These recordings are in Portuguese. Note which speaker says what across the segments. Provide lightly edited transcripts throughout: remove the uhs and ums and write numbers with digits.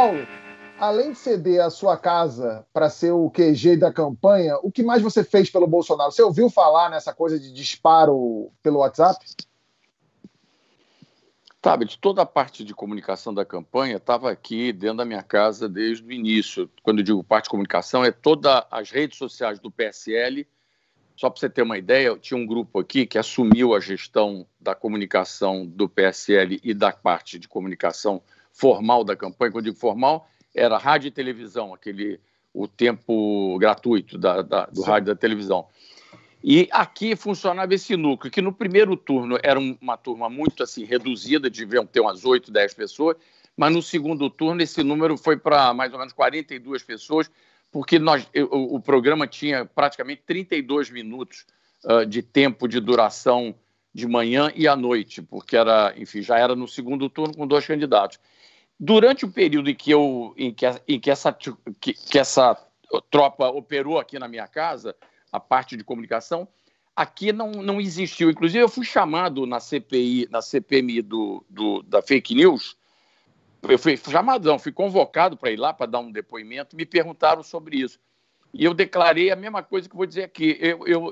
Speaker 1: Paulo, além de ceder a sua casa para ser o QG da campanha, o que mais você fez pelo Bolsonaro? Você ouviu falar nessa coisa de disparo pelo WhatsApp?
Speaker 2: Sabe, toda a parte de comunicação da campanha estava aqui dentro da minha casa desde o início. Quando eu digo parte de comunicação, é todas as redes sociais do PSL. Só para você ter uma ideia, tinha um grupo aqui que assumiu a gestão da comunicação do PSL e da parte de comunicação formal da campanha. Quando eu digo formal, era rádio e televisão, o tempo gratuito do rádio e da televisão. E aqui funcionava esse núcleo, que no primeiro turno era uma turma muito assim, reduzida, deviam ter umas 8, 10 pessoas, mas no segundo turno esse número foi para mais ou menos 42 pessoas, porque o programa tinha praticamente 32 minutos de tempo de duração de manhã e à noite, porque já era no segundo turno com 2 candidatos. Durante o período em que essa tropa operou aqui na minha casa, a parte de comunicação, aqui não existiu. Inclusive, eu fui chamado na CPMI da fake news, eu fui chamadão, fui convocado para ir lá para dar um depoimento, me perguntaram sobre isso. E eu declarei a mesma coisa que vou dizer aqui,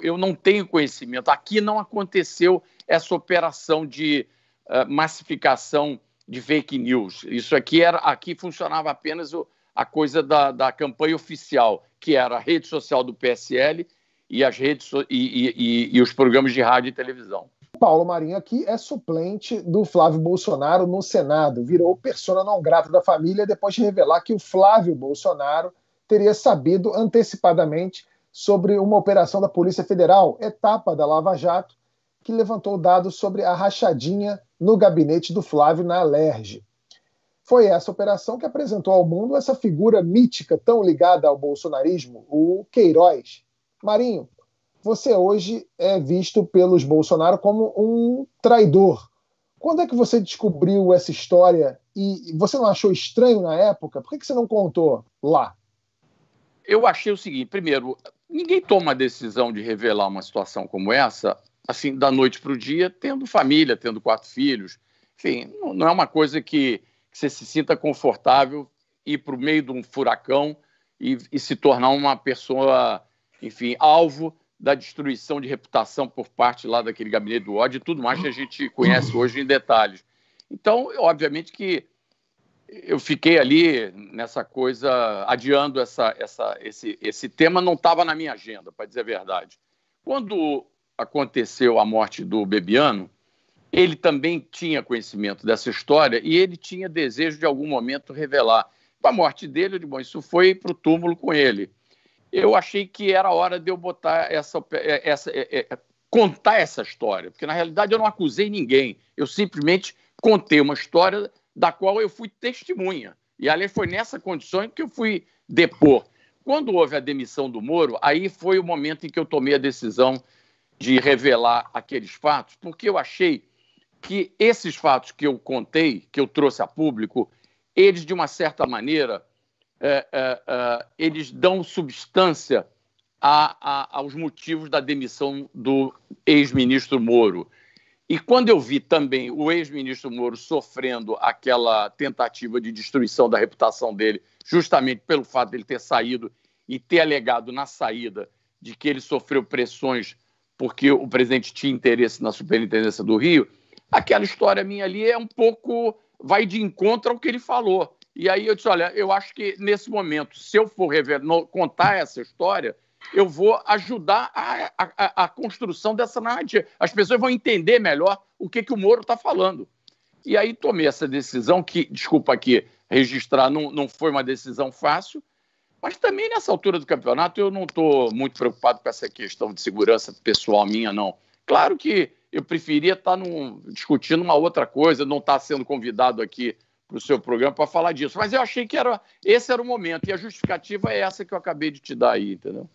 Speaker 2: eu não tenho conhecimento, aqui não aconteceu essa operação de massificação de fake news. Isso aqui funcionava apenas a coisa da campanha oficial, que era a rede social do PSL e as redes e os programas de rádio e televisão.
Speaker 1: Paulo Marinho aqui é suplente do Flávio Bolsonaro no Senado, virou persona não grata da família depois de revelar que o Flávio Bolsonaro teria sabido antecipadamente sobre uma operação da Polícia Federal, etapa da Lava Jato, que levantou dados sobre a rachadinha no gabinete do Flávio na Alerj. Foi essa operação que apresentou ao mundo essa figura mítica tão ligada ao bolsonarismo, o Queiroz. Marinho, você hoje é visto pelos Bolsonaro como um traidor. Quando é que você descobriu essa história e você não achou estranho na época? Por que você não contou lá?
Speaker 2: Eu achei o seguinte, primeiro, ninguém toma a decisão de revelar uma situação como essa, assim, da noite para o dia, tendo família, tendo 4 filhos. Enfim, não é uma coisa que você se sinta confortável ir para o meio de um furacão e se tornar uma pessoa, enfim, alvo da destruição de reputação por parte lá daquele gabinete do ódio e tudo mais que a gente conhece hoje em detalhes. Então, obviamente que eu fiquei ali nessa coisa, adiando esse tema, não estava na minha agenda, para dizer a verdade. Quando aconteceu a morte do Bebiano, ele também tinha conhecimento dessa história e ele tinha desejo de, em algum momento, revelar. Com a morte dele, eu disse, bom, isso foi para o túmulo com ele. Eu achei que era hora de eu botar contar essa história, porque, na realidade, eu não acusei ninguém. Eu simplesmente contei uma história da qual eu fui testemunha. E, aliás, foi nessa condição que eu fui depor. Quando houve a demissão do Moro, aí foi o momento em que eu tomei a decisão de revelar aqueles fatos, porque eu achei que esses fatos que eu contei, que eu trouxe a público, eles, de uma certa maneira, eles dão substância aos motivos da demissão do ex-ministro Moro. E quando eu vi também o ex-ministro Moro sofrendo aquela tentativa de destruição da reputação dele, justamente pelo fato de ele ter saído e ter alegado na saída de que ele sofreu pressões porque o presidente tinha interesse na Superintendência do Rio, aquela história minha ali é um pouco, vai de encontro ao que ele falou. E aí eu disse, olha, eu acho que nesse momento, se eu for contar essa história, eu vou ajudar a construção dessa narrativa. As pessoas vão entender melhor o que o Moro está falando. E aí tomei essa decisão, que, desculpa aqui, registrar, não foi uma decisão fácil, mas também nessa altura do campeonato eu não estou muito preocupado com essa questão de segurança pessoal minha, não. Claro que eu preferia estar discutindo uma outra coisa, não estar sendo convidado aqui para o seu programa para falar disso. Mas eu achei que esse era o momento, e a justificativa é essa que eu acabei de te dar aí, entendeu?